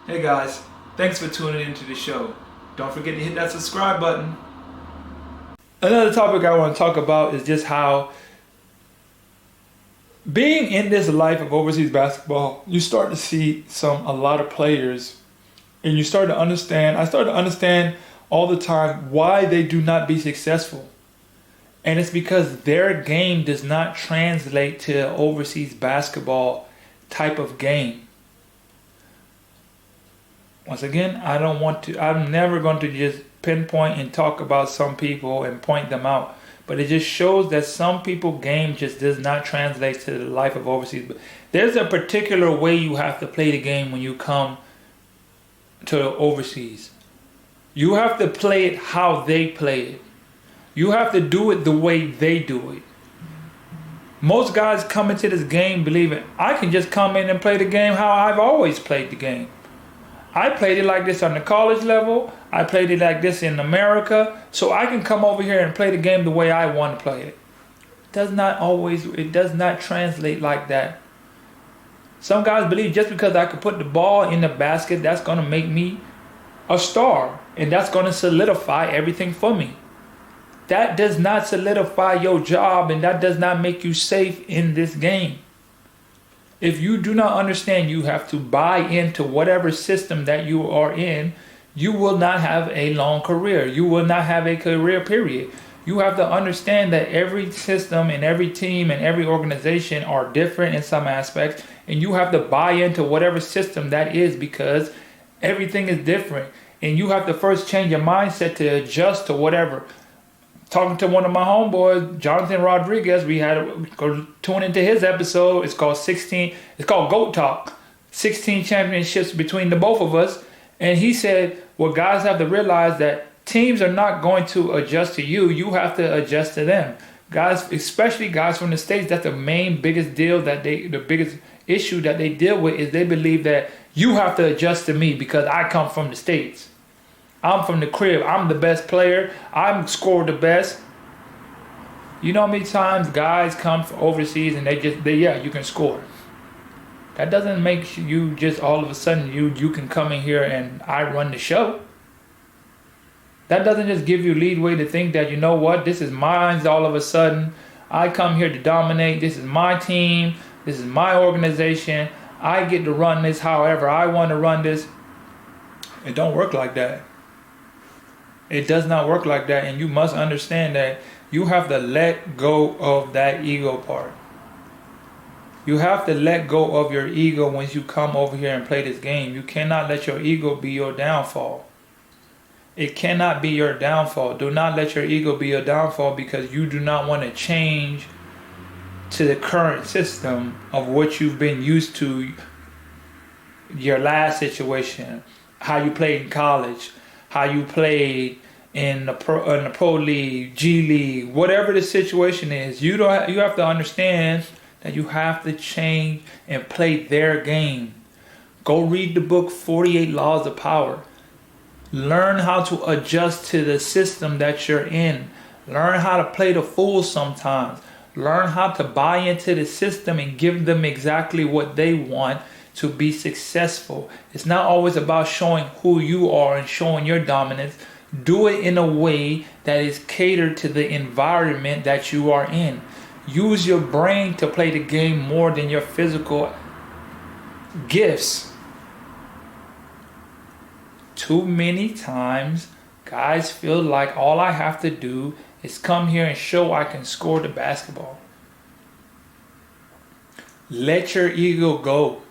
Hey guys, thanks for tuning into the show. Don't forget to hit that subscribe button. Another topic I want to talk about is just how being in this life of overseas basketball, you start to see a lot of players, and you start to understand. I start to understand all the time why they do not be successful. And it's because their game does not translate to overseas basketball type of game. Once again, I'm never going to just pinpoint and talk about some people and point them out. But it just shows that some people's game just does not translate to the life of overseas. But there's a particular way you have to play the game when you come to overseas. You have to play it how they play it. You have to do it the way they do it. Most guys come into this game believing, I can just come in and play the game how I've always played the game. I played it like this on the college level. I played it like this in America. So I can come over here and play the game the way I want to play it. It does not translate like that. Some guys believe just because I can put the ball in the basket, that's going to make me a star. And that's going to solidify everything for me. That does not solidify your job, and that does not make you safe in this game. If you do not understand you have to buy into whatever system that you are in, you will not have a long career. You will not have a career period. You have to understand that every system and every team and every organization are different in some aspects, and you have to buy into whatever system that is because everything is different. And you have to first change your mindset to adjust to whatever. Talking to one of my homeboys, Jonathan Rodriguez, we had to go tune into his episode. It's called GOAT Talk. 16 championships between the both of us. And he said, well, guys have to realize that teams are not going to adjust to you. You have to adjust to them. Guys, especially guys from the States, that's the biggest issue that they deal with is they believe that you have to adjust to me because I come from the States. I'm from the crib. I'm the best player. I'm scored the best. You know how many times guys come from overseas and you can score. That doesn't make you just all of a sudden you can come in here and I run the show. That doesn't just give you leeway to think that, you know what, this is mine all of a sudden. I come here to dominate. This is my team. This is my organization. I get to run this however I want to run this. It don't work like that. It does not work like that, and you must understand that you have to let go of that ego part. You have to let go of your ego once you come over here and play this game. You cannot let your ego be your downfall. It cannot be your downfall. Do not let your ego be your downfall because you do not want to change to the current system of what you've been used to, your last situation, how you played in college, how you played in the pro league, G League, whatever the situation is. You have to understand that you have to change and play their game. Go read the book 48 Laws of Power. Learn how to adjust to the system that you're in. Learn how to play the fool sometimes. Learn how to buy into the system and give them exactly what they want to be successful. It's not always about showing who you are and showing your dominance. Do it in a way that is catered to the environment that you are in. Use your brain to play the game more than your physical gifts. Too many times, guys feel like all I have to do is come here and show I can score the basketball. Let your ego go.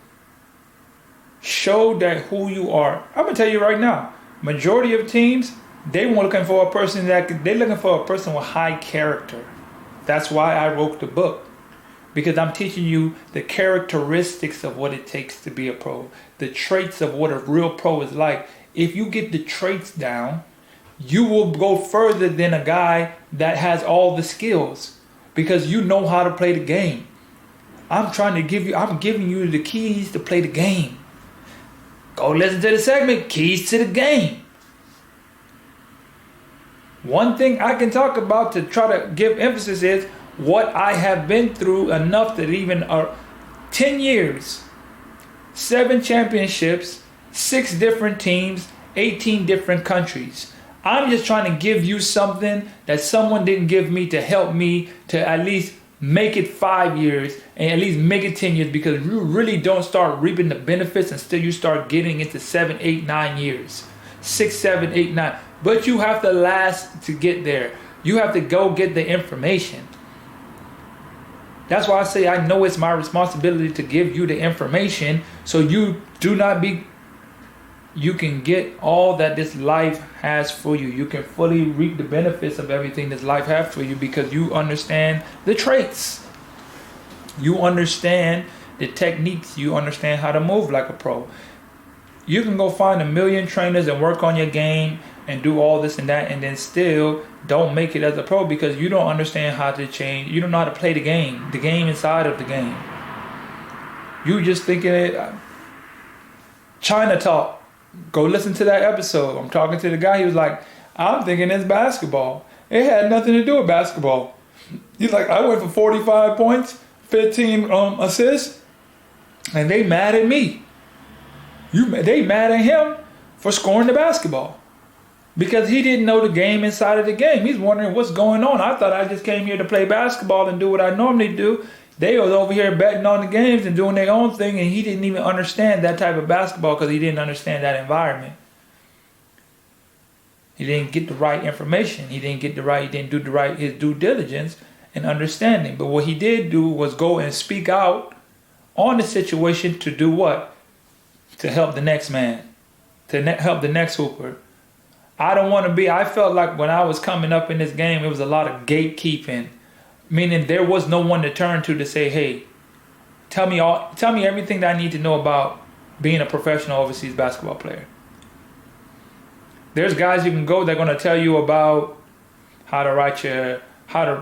Show that who you are. I'm gonna tell you right now, majority of teams, they're looking for a person with high character. That's why I wrote the book, because I'm teaching you the characteristics of what it takes to be a pro, the traits of what a real pro is like. If you get the traits down, you will go further than a guy that has all the skills because you know how to play the game. I'm giving you the keys to play the game. Go listen to the segment, Keys to the Game. One thing I can talk about to try to give emphasis is what I have been through enough that even 10 years, 7 championships, 6 different teams, 18 different countries. I'm just trying to give you something that someone didn't give me to help me to at least make it 5 years and at least make it 10 years, because you really don't start reaping the benefits until you start getting into 7, 8, 9 years. 6, 7, 8, 9. But you have to last to get there. You have to go get the information. That's why I say I know it's my responsibility to give you the information so you can get all that this life has for you. You can fully reap the benefits of everything this life has for you because you understand the traits. You understand the techniques. You understand how to move like a pro. You can go find 1 million trainers and work on your game and do all this and that, and then still don't make it as a pro because you don't understand how to change. You don't know how to play the game inside of the game. You just thinking it. China Talk. Go listen to that episode. I'm talking to the guy. He was like, I'm thinking it's basketball. It had nothing to do with basketball. He's like, I went for 45 points, 15 assists, and they mad at me. They mad at him for scoring the basketball because he didn't know the game inside of the game. He's wondering what's going on. I thought I just came here to play basketball and do what I normally do. They was over here betting on the games and doing their own thing, and he didn't even understand that type of basketball because he didn't understand that environment. He didn't get the right information. He didn't do his due diligence and understanding. But what he did do was go and speak out on the situation to do what? To help the next man, to help the next hooper. I felt like when I was coming up in this game, it was a lot of gatekeeping, meaning there was no one to turn to say, hey, tell me everything that I need to know about being a professional overseas basketball player. There's guys you can go that are going to tell you about how to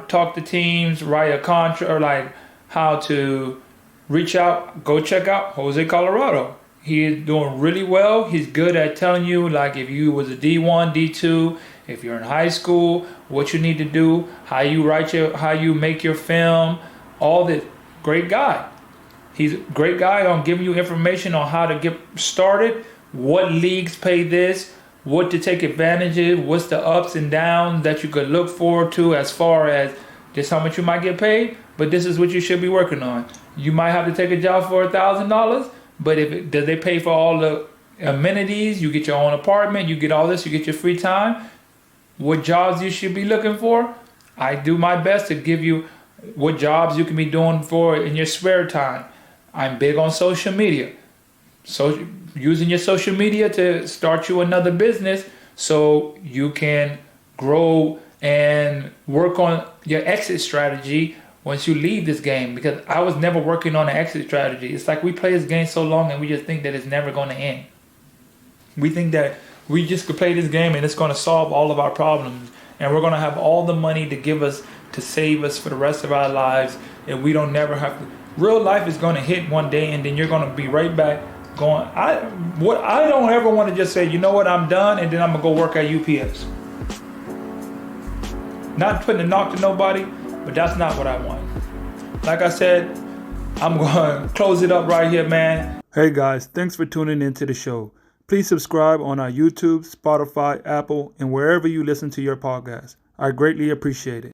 talk to teams, write a contract, or like how to reach out. Go check out Jose Colorado. He is doing really well. He's good at telling you, like, if you was a D1, D2, if you're in high school, what you need to do, how you make your film, all this. Great guy. He's a great guy on giving you information on how to get started, what leagues pay this, what to take advantage of, what's the ups and downs that you could look forward to as far as just how much you might get paid, but this is what you should be working on. You might have to take a job for $1,000, but does they pay for all the amenities? You get your own apartment, you get all this, you get your free time. What jobs you should be looking for? I do my best to give you what jobs you can be doing for in your spare time. I'm big on social media. So using your social media to start you another business so you can grow and work on your exit strategy once you leave this game, because I was never working on an exit strategy. It's like we play this game so long and we just think that it's never going to end. We think that we just could play this game and it's going to solve all of our problems and we're going to have all the money to save us for the rest of our lives, and we don't never have to. Real life is going to hit one day and then you're going to be right back going. I don't ever want to just say, you know what, I'm done, and then I'm going to go work at UPS. Not putting a knock to nobody, but that's not what I want. Like I said, I'm going to close it up right here, man. Hey guys, thanks for tuning into the show. Please subscribe on our YouTube, Spotify, Apple, and wherever you listen to your podcast. I greatly appreciate it.